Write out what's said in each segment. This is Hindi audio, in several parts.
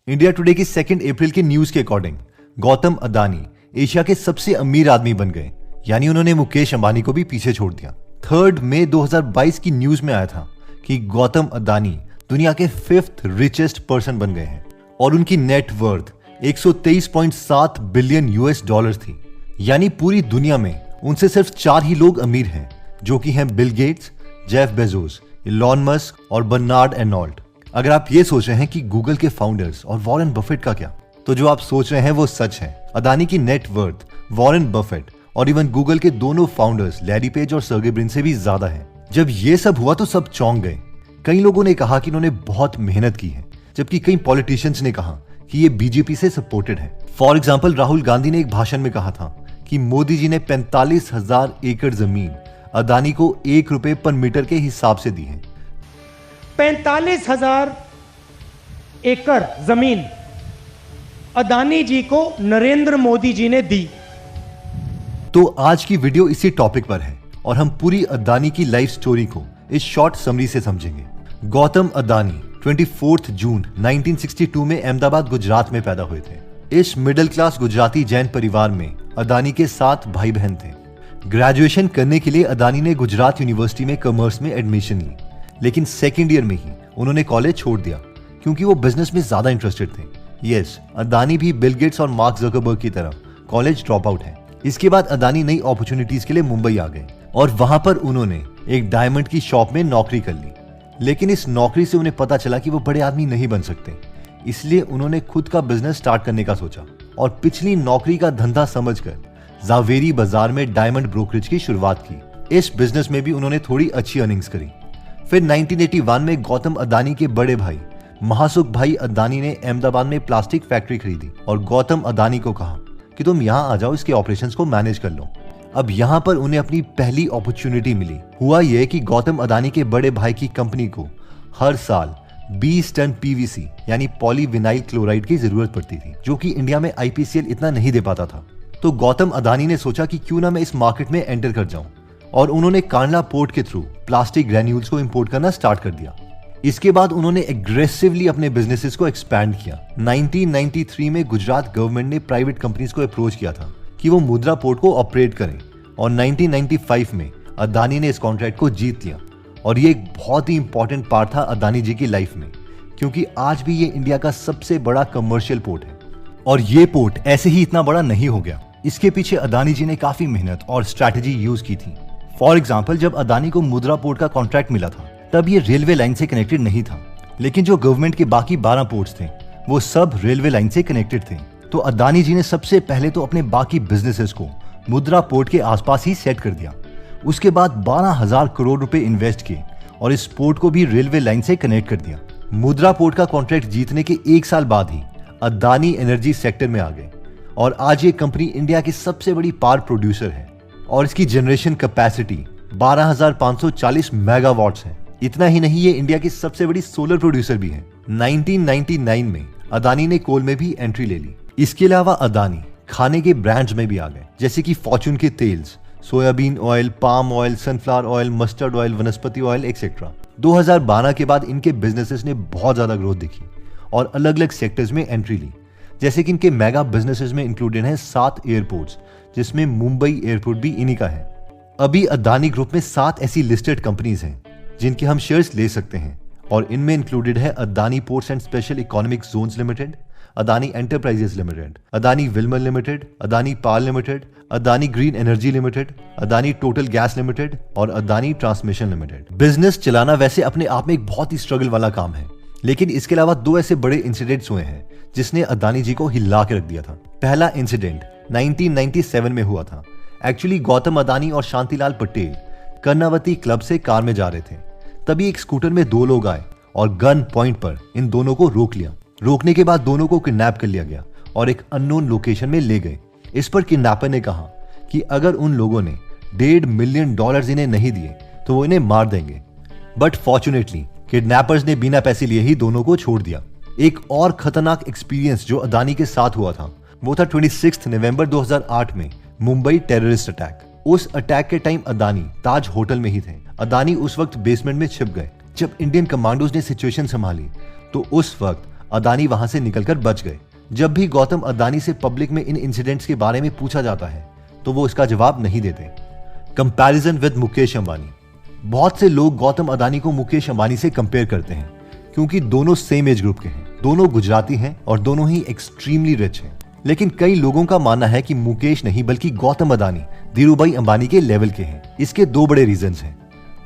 इंडिया टुडे की 2 अप्रैल की न्यूज के अकॉर्डिंग गौतम अदानी एशिया के सबसे अमीर आदमी बन गए, यानी उन्होंने मुकेश अंबानी को भी पीछे छोड़ दिया। 3 मई 2022 की न्यूज में आया था कि गौतम अदानी दुनिया के 5th रिचेस्ट पर्सन बन गए हैं और उनकी net worth 123.7 billion US dollar थी। यानी पूरी दुनिया में उनसे सिर्फ 4 ही लोग अमीर हैं, जो कि हैं Bill Gates, Jeff Bezos, Elon Musk और बर्नार्ड अर्नोल्ड। अगर आप ये सोच रहे हैं कि गूगल के फाउंडर्स और वॉरेन बफेट का क्या, तो जो आप सोच रहे हैं वो सच है। अदानी की नेट वर्थ वॉरेन बफेट और इवन गूगल के दोनों फाउंडर्स लैरी पेज और सर्गे ब्रिन से भी ज्यादा है। जब ये सब हुआ तो सब चौंक गए। कई लोगों ने कहा कि इन्होंने बहुत मेहनत की है, जबकि कई पॉलिटिशियंस ने कहा कि ये बीजेपी से सपोर्टेड है। फॉर एग्जाम्पल, राहुल गांधी ने एक भाषण में कहा था कि मोदी जी ने 45,000 एकड़ जमीन अदानी को 1 रुपए पर मीटर के हिसाब से दी है। 45,000 एकड़ जमीन अदानी जी को नरेंद्र मोदी जी ने दी। तो आज की वीडियो इसी टॉपिक पर है और हम पूरी अदानी की लाइफ स्टोरी को इस शॉर्ट समरी से समझेंगे। गौतम अदानी 24 जून 1962 में अहमदाबाद गुजरात में पैदा हुए थे। इस मिडिल क्लास गुजराती जैन परिवार में अदानी के 7 भाई बहन थे। ग्रेजुएशन करने के लिए अदानी ने गुजरात यूनिवर्सिटी में कॉमर्स में एडमिशन ली, लेकिन सेकेंड ईयर में ही उन्होंने कॉलेज छोड़ दिया क्योंकि वो बिजनेस में ज्यादा इंटरेस्टेड थे। यस, अदानी भी बिल गेट्स और मार्क जकरबर्ग की तरह कॉलेज ड्रॉप आउट है। इसके बाद अदानी नई अपॉर्चुनिटीज के लिए मुंबई आ गए और वहां पर उन्होंने एक डायमंड की शॉप में नौकरी कर ली। लेकिन इस नौकरी से उन्हें पता चला कि वो बड़े आदमी नहीं बन सकते, इसलिए उन्होंने खुद का बिजनेस स्टार्ट करने का सोचा और पिछली नौकरी का धंधा समझकर जावेरी बाजार में डायमंड ब्रोकरेज की शुरुआत की। इस बिजनेस में भी उन्होंने थोड़ी अच्छी अर्निंग्स करी। फिर 1981 में गौतम अदानी के बड़े भाई महासुख भाई अदानी ने अहमदाबाद में प्लास्टिक फैक्ट्री खरीदी और गौतम अदानी को कहा कि तुम यहाँ आ जाओ, इसके ऑपरेशंस को मैनेज कर लो। अब यहाँ पर उन्हें अपनी पहली अपॉर्चुनिटी मिली। हुआ यह कि गौतम अदानी के बड़े भाई की कंपनी को हर साल 20 टन पीवीसी यानी पॉलीविनाइल क्लोराइड की जरूरत पड़ती थी, जो कि इंडिया में आईपीसीएल इतना नहीं दे पाता था। तो गौतम अदानी ने सोचा कि क्यों ना मैं इस मार्केट में एंटर कर जाऊं और उन्होंने कांडला पोर्ट के थ्रू प्लास्टिक ग्रेन्यूल्स को इंपोर्ट करना स्टार्ट कर दिया। इसके बाद उन्होंने एग्रेसिवली अपने बिजनेसेस को एक्सपैंड किया। 1993 में गुजरात गवर्नमेंट ने प्राइवेट कंपनीज को अप्रोच किया था कि वो मुद्रा पोर्ट को ऑपरेट करें और 1995 में अदानी ने इस कॉन्ट्रैक्ट को जीत लिया। और ये एक बहुत ही इंपॉर्टेंट पार्ट था अदानी जी की लाइफ में, क्योंकि आज भी ये इंडिया का सबसे बड़ा कमर्शियल पोर्ट है। और ये पोर्ट ऐसे ही इतना बड़ा नहीं हो गया, इसके पीछे अदानी जी ने काफी मेहनत और स्ट्रैटेजी यूज की थी। फॉर एग्जाम्पल, जब अदानी को मुद्रा पोर्ट का कॉन्ट्रैक्ट मिला था तब ये रेलवे लाइन से कनेक्टेड नहीं था, लेकिन जो गवर्नमेंट के बाकी 12 पोर्ट्स थे वो सब रेलवे लाइन से कनेक्टेड थे। तो अदानी जी ने सबसे पहले तो अपने बाकी बिजनेसेस को मुद्रा पोर्ट के आसपास ही सेट कर दिया। उसके बाद 12,000 करोड़ रुपए इन्वेस्ट किए और इस पोर्ट को भी रेलवे लाइन से कनेक्ट कर दिया। मुद्रा पोर्ट का कॉन्ट्रैक्ट जीतने के 1 साल बाद ही अदानी एनर्जी सेक्टर में आ गए और आज ये कंपनी इंडिया की सबसे बड़ी पावर प्रोड्यूसर है और इसकी जनरेशन कैपेसिटी 12,540 मेगावाट्स है। इतना ही नहीं, ये इंडिया की सबसे बड़ी सोलर प्रोड्यूसर भी है। 1999 में अदानी ने कोल में भी एंट्री ले ली। इसके अलावा अदानी खाने के ब्रांड्स में भी आ गए, जैसे कि फॉर्चून के तेल्स, soyabean oil, palm oil, sunflower oil, mustard oil, vanaspati oil etcetera. 2012 के बाद इनके बिजनेसेस ने बहुत ज्यादा ग्रोथ दिखी और अलग अलग सेक्टर्स में एंट्री ली, जैसे कि इनके मेगा बिजनेसेस में इंक्लूडेड है 7 एयरपोर्ट्स, जिसमें मुंबई एयरपोर्ट भी इन्हीं का है। अभी अदानी ग्रुप में 7 ऐसी लिस्टेड कंपनीज हैं जिनके हम शेयर्स ले सकते हैं और इनमें इंक्लूडेड है Adani ports and special economic zones limited, Adani enterprises limited, Adani Wilmer limited, Adani power limited, Adani green energy limited, Adani total gas limited और अदानी ट्रांसमिशन लिमिटेड। बिजनेस चलाना वैसे अपने आप में एक बहुत ही स्ट्रगल वाला काम है, लेकिन इसके अलावा 2 ऐसे बड़े इंसिडेंट्स हुए हैं जिसने अदानी जी को हिला के रख दिया था। पहला इंसिडेंट 1997 में हुआ था। एक्चुअली गौतम अदानी और शांतिलाल पटेल कर्णावती क्लब से कार में जा रहे थे। तभी एक स्कूटर में 2 लोग आए और गन पॉइंट पर इन दोनों को रोक लिया। रोकने के बाद दोनों को किडनैप कर लिया गया और एक अननोन लोकेशन में ले गए। इस पर किडनैपर ने कहा कि अगर उन लोगों ने $1.5 मिलियन इन्हें नहीं दिए तो वो इन्हें मार देंगे। बट फॉर्चुनेटली किडनैपर्स ने बिना पैसे लिए ही दोनों को छोड़ दिया। एक और खतरनाक एक्सपीरियंस जो अदानी के साथ हुआ था वो था 26 नवंबर 2008 में मुंबई टेररिस्ट अटैक। उस अटैक के टाइम अदानी ताज होटल में ही थे। अदानी उस वक्त बेसमेंट में छिप गए। जब इंडियन कमांडोज ने सिचुएशन संभाली तो उस वक्त अदानी वहां से निकलकर बच गए। जब भी गौतम अदानी से पब्लिक में इन इंसिडेंट्स के बारे में पूछा जाता है तो वो इसका जवाब नहीं देते। Comparison with Mukesh Ambani. बहुत से लोग गौतम अदानी को मुकेश अंबानी से कंपेयर करते हैं क्योंकि दोनों सेम एज ग्रुप के हैं, दोनों गुजराती हैं और दोनों ही एक्सट्रीमली रिच हैं। लेकिन कई लोगों का मानना है कि मुकेश नहीं बल्कि गौतम अदानी धीरूभाई अंबानी के लेवल के हैं। इसके दो बड़े रीजंस हैं।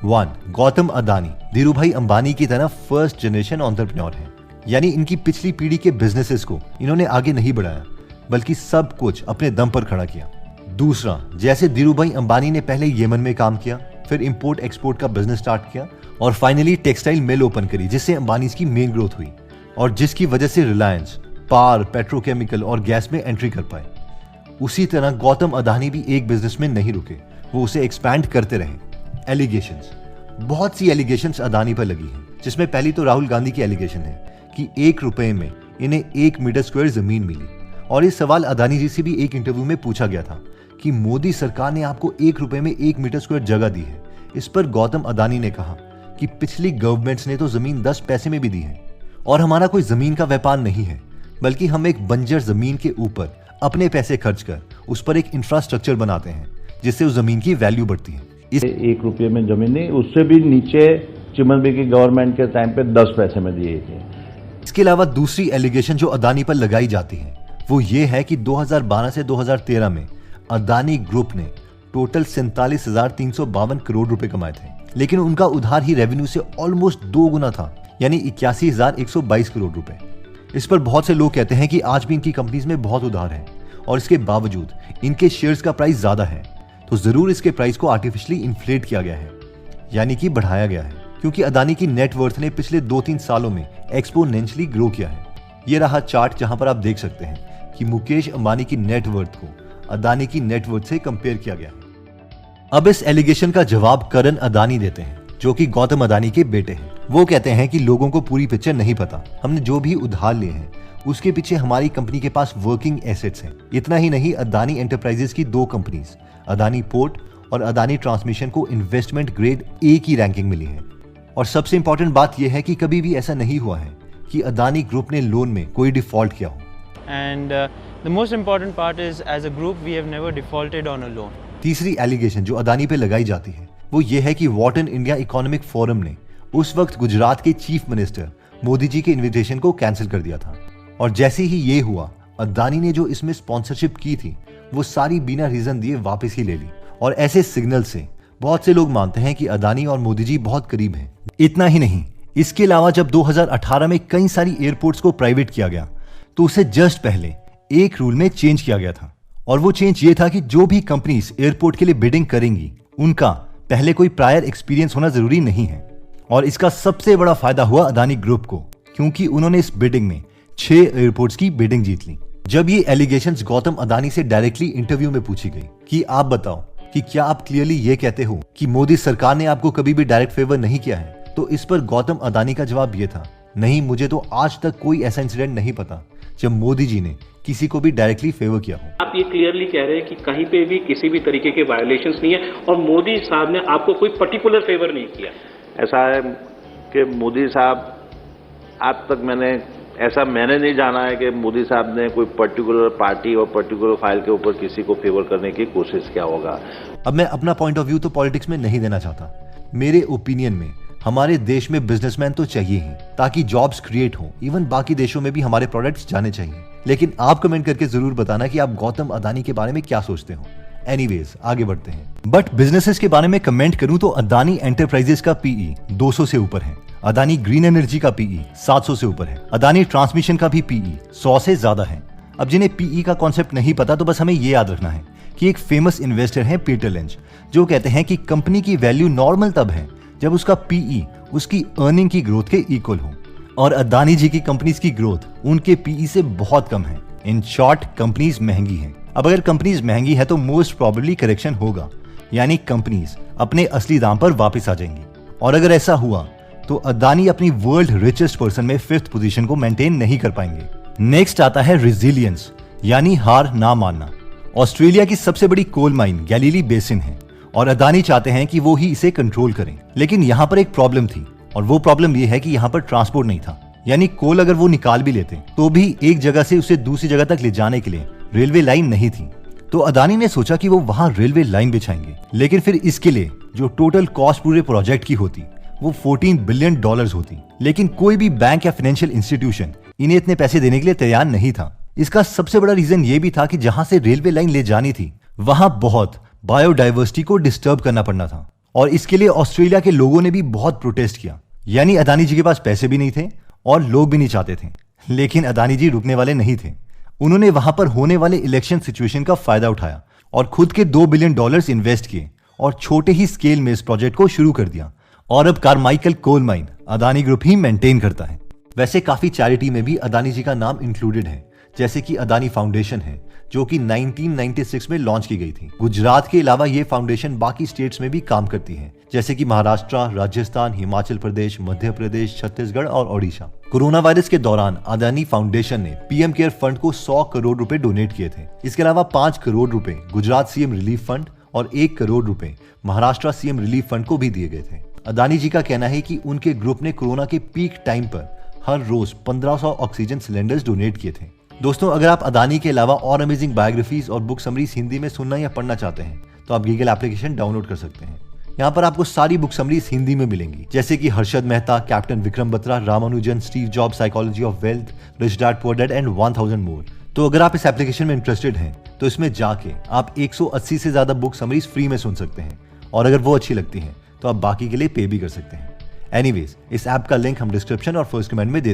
1. गौतम अदानी धीरूभाई अंबानी की तरह फर्स्ट जनरेशन एंटरप्रेन्योर है, यानी इनकी पिछली पीढ़ी के बिजनेसेस को इन्होंने आगे नहीं बढ़ाया बल्कि सब कुछ अपने दम पर खड़ा किया। दूसरा, जैसे धीरूभाई अंबानी ने पहले येमन में काम किया, फिर इंपोर्ट एक्सपोर्ट का बिजनेस स्टार्ट किया और फाइनली टेक्सटाइल मिल ओपन करी जिससे अंबानी की मेन ग्रोथ हुई और जिसकी वजह से रिलायंस, पावर, पेट्रोकेमिकल और गैस में एंट्री कर पाए। उसी तरह गौतम अदानी भी एक बिजनेस में नहीं रुके, वो उसे एक्सपैंड करते रहे। एलिगेशंस, बहुत सी एलिगेशंस अदानी पर लगी हैं, जिसमें पहली तो राहुल गांधी की एलिगेशन है कि 1 रुपए में इन्हें 1 मीटर स्क्वायर जमीन मिली। और ये सवाल अदानी जी से भी एक इंटरव्यू में पूछा गया था कि मोदी सरकार ने आपको 1 रुपए में 1 मीटर स्क्वायर जगह दी है। इस पर गौतम अदानी ने कहा कि पिछली गवर्नमेंट्स ने तो जमीन 10 पैसे में भी दी है और हमारा कोई जमीन का व्यापार नहीं है, बल्कि हम एक बंजर जमीन के ऊपर अपने पैसे खर्च कर उस पर एक इंफ्रास्ट्रक्चर बनाते हैं जिससे उस जमीन की वैल्यू बढ़ती है। 1 रुपये में जमीन नहीं, उससे भी नीचे चिमन भाई की गवर्नमेंट के टाइम पे 10 पैसे में दिए थे। इसके अलावा दूसरी एलिगेशन जो अदानी पर लगाई जाती है वो ये है कि 2012 से 2013 में अदानी ग्रुप ने टोटल 47,352 करोड़ रुपए कमाए थे, लेकिन उनका उधार ही रेवेन्यू से ऑलमोस्ट 2 गुना था, यानी 81,122 करोड़ रुपए। इस पर बहुत से लोग कहते हैं कि आज भी इनकी कंपनीज में बहुत उधार है और इसके बावजूद इनके शेयर्स का प्राइस ज्यादा है, तो जरूर इसके प्राइस को आर्टिफिशियली इन्फ्लेट किया गया है, यानी कि बढ़ाया गया है, क्योंकि अदानी की नेटवर्थ ने पिछले 2-3 सालों में एक्सपोनेंशियली ग्रो किया है। ये रहा चार्ट जहां पर आप देख सकते हैं कि मुकेश अंबानी की नेटवर्थ को अदानी की नेटवर्थ से कंपेयर किया गया है। अब इस एलिगेशन का जवाब करण अदानी देते हैं, जो कि गौतम अदानी के बेटे हैं। वो कहते हैं कि लोगों को पूरी पिक्चर नहीं पता, हमने जो भी उधार लिए हैं उसके पीछे हमारी कंपनी के पास वर्किंग एसेट्स हैं। इतना ही नहीं, अदानी एंटरप्राइजेस की 2 कंपनीज अदानी पोर्ट और अदानी ट्रांसमिशन को इन्वेस्टमेंट ग्रेड A की रैंकिंग मिली है। और सबसे इंपॉर्टेंट बात यह है कि कभी भी ऐसा नहीं हुआ है कि अदानी ग्रुप ने लोन में कोई डिफॉल्ट किया हो। And the most important part is, as a group, we have never defaulted on a loan. तीसरी एलिगेशन जो अदानी पे लगाई जाती है वो ये है कि वॉटन इंडिया इकोनॉमिक फोरम ने उस वक्त गुजरात के चीफ मिनिस्टर मोदी जी के इनविटेशन को कैंसिल कर दिया था और जैसे ही ये हुआ, अदानी ने जो इसमें स्पॉन्सरशिप की थी वो सारी बिना रीजन दिए वापस ही ले ली। और ऐसे सिग्नल से बहुत से लोग मानते हैं कि अदानी और मोदी जी बहुत करीब हैं। इतना ही नहीं, इसके अलावा जब 2018 में कई सारी एयरपोर्ट्स को प्राइवेट किया गया तो उसे जस्ट पहले एक रूल में चेंज किया गया था, और वो चेंज ये था कि जो भी कंपनीज एयरपोर्ट के लिए बिडिंग करेंगी उनका पहले कोई प्रायर एक्सपीरियंस होना जरूरी नहीं है। और इसका सबसे बड़ा फायदा हुआ अदानी ग्रुप को, क्योंकि उन्होंने इस बिडिंग में 6 एयरपोर्ट्स की बिडिंग जीत ली। जब ये एलिगेशंस गौतम अदानी से डायरेक्टली इंटरव्यू में पूछी गई कि आप बताओ कि क्या आप क्लियरली ये कहते हो कि मोदी सरकार ने आपको कभी भी डायरेक्ट फेवर नहीं किया है, तो इस पर गौतम अदानी का जवाब ये था, नहीं, मुझे तो आज तक कोई ऐसा इंसिडेंट नहीं पता जब मोदी जी ने किसी को भी डायरेक्टली फेवर किया हो। आप ये क्लियरली कह रहे हैं कि कहीं पे भी किसी भी तरीके के वायलेशंस नहीं है और मोदी साहब ने आपको कोई पर्टिकुलर फेवर नहीं किया। ऐसा है कि मोदी साहब, आज तक मैंने नहीं जाना है कि मोदी साहब ने कोई पर्टिकुलर पार्टी और पर्टिकुलर फाइल के ऊपर किसी को फेवर करने की कोशिश किया होगा। अब मैं अपना पॉइंट ऑफ व्यू तो पॉलिटिक्स में नहीं देना चाहता। मेरे ओपिनियन में हमारे देश में बिजनेसमैन तो चाहिए ही ताकि जॉब्स क्रिएट हो, इवन बाकी देशों में भी हमारे प्रोडक्ट्स जाने चाहिए। लेकिन आप कमेंट करके जरूर बताना कि आप गौतम अदानी के बारे में क्या सोचते हो। एनीवेज, आगे बढ़ते हैं। बट बिजनेसेस के बारे में कमेंट करूं तो अदानी एंटरप्राइजेस का पीई 200 से ऊपर है, अदानी ग्रीन एनर्जी का पीई 700 से ऊपर है, अदानी ट्रांसमिशन का भी पीई 100 से ज्यादा है। अब जिन्हें पीई का कॉन्सेप्ट नहीं पता तो बस हमें ये याद रखना है कि एक फेमस इन्वेस्टर है पीटर लिंच, जो कहते हैं कि कंपनी की वैल्यू नॉर्मल तब है जब उसका पीई उसकी अर्निंग की ग्रोथ के इक्वल हो, और अदानी जी की कंपनीज की ग्रोथ उनके पीई से बहुत कम है। इन शॉर्ट, कंपनीज महंगी हैं। अब अगर कंपनीज महंगी है तो मोस्ट प्रोबेबली करेक्शन होगा, यानी कंपनीज अपने असली दाम पर वापस आ जाएंगी। और अगर ऐसा हुआ तो अदानी अपनी वर्ल्ड रिचेस्ट पर्सन में 5th पोजीशन को मेंटेन नहीं कर पाएंगे। नेक्स्ट आता है रेजिलियंस, यानी हार ना मानना। ऑस्ट्रेलिया की सबसे बड़ी कोल माइन गैलीली बेसिन है और अदानी चाहते हैं कि वो ही इसे कंट्रोल करें, लेकिन यहाँ पर एक प्रॉब्लम थी और वो प्रॉब्लम ये है कि यहाँ पर ट्रांसपोर्ट नहीं था। यानी कोल अगर वो निकाल भी लेते तो भी एक जगह से उसे दूसरी जगह तक ले जाने के लिए रेलवे लाइन नहीं थी। तो अदानी ने सोचा कि वो वहां रेलवे लाइन बिछाएंगे, लेकिन फिर इसके लिए जो टोटल कॉस्ट पूरे प्रोजेक्ट की होती वो $14 बिलियन होती। लेकिन कोई भी बैंक या फाइनेंशियल इंस्टीट्यूशन इन्हें इतने पैसे देने के लिए तैयार नहीं था। इसका सबसे बड़ा रीजन ये भी था कि जहां से रेलवे लाइन ले जानी थी वहां बहुत बायोडाइवर्सिटी को डिस्टर्ब करना पड़ना था, और इसके लिए ऑस्ट्रेलिया के लोगों ने भी बहुत प्रोटेस्ट किया। यानी अदानी जी के पास पैसे भी नहीं थे और लोग भी नहीं चाहते थे, लेकिन अदानी जी रुकने वाले नहीं थे। उन्होंने वहां पर होने वाले इलेक्शन सिचुएशन का फायदा उठाया और खुद के $2 बिलियन इन्वेस्ट किए और छोटे ही स्केल में इस प्रोजेक्ट को शुरू कर दिया। और अब Carmichael coal mine Adani group ही मेंटेन करता है। वैसे काफी चैरिटी में भी अदानी जी का नाम इंक्लूडेड है, जैसे कि अदानी फाउंडेशन है जो कि 1996 में लॉन्च की गई थी। गुजरात के अलावा ये फाउंडेशन बाकी स्टेट्स में भी काम करती है, जैसे कि महाराष्ट्र, राजस्थान, हिमाचल प्रदेश, मध्य प्रदेश, छत्तीसगढ़ और ओडिशा। कोरोना वायरस के दौरान अदानी फाउंडेशन ने पीएम केयर फंड को 100 करोड़ रुपए डोनेट किए थे। इसके अलावा 5 करोड़ रुपए गुजरात सीएम रिलीफ फंड और 1 करोड़ रुपए महाराष्ट्र सीएम रिलीफ फंड को भी दिए गए थे। अदानी जी का कहना है कि उनके ग्रुप ने कोरोना के पीक टाइम पर हर रोज 1500 ऑक्सीजन सिलेंडर्स डोनेट किए थे। दोस्तों, अगर आप अदानी के अलावा और अमेजिंग बायोग्राफीज और बुक समरीज हिंदी में सुनना या पढ़ना चाहते हैं तो आप गीगल एप्लीकेशन डाउनलोड कर सकते हैं। यहाँ पर आपको सारी बुक समरीज हिंदी में मिलेंगी, जैसे कि Harshad Mehta, captain Vikram Batra, Ramanujan, Steve job, psychology of wealth, rich dad poor dad and 1000 मोर। तो अगर आप इस एप्लीकेशन में इंटरेस्टेड हैं तो इसमें जाके आप 180 से ज्यादा बुक समरीज फ्री में सुन सकते हैं, और अगर वो अच्छी लगती हैं तो आप बाकी के लिए पे भी कर सकते हैं। एनीवेज, इस ऐप का लिंक हम डिस्क्रिप्शन और फर्स्ट कमेंट में दे देंगे।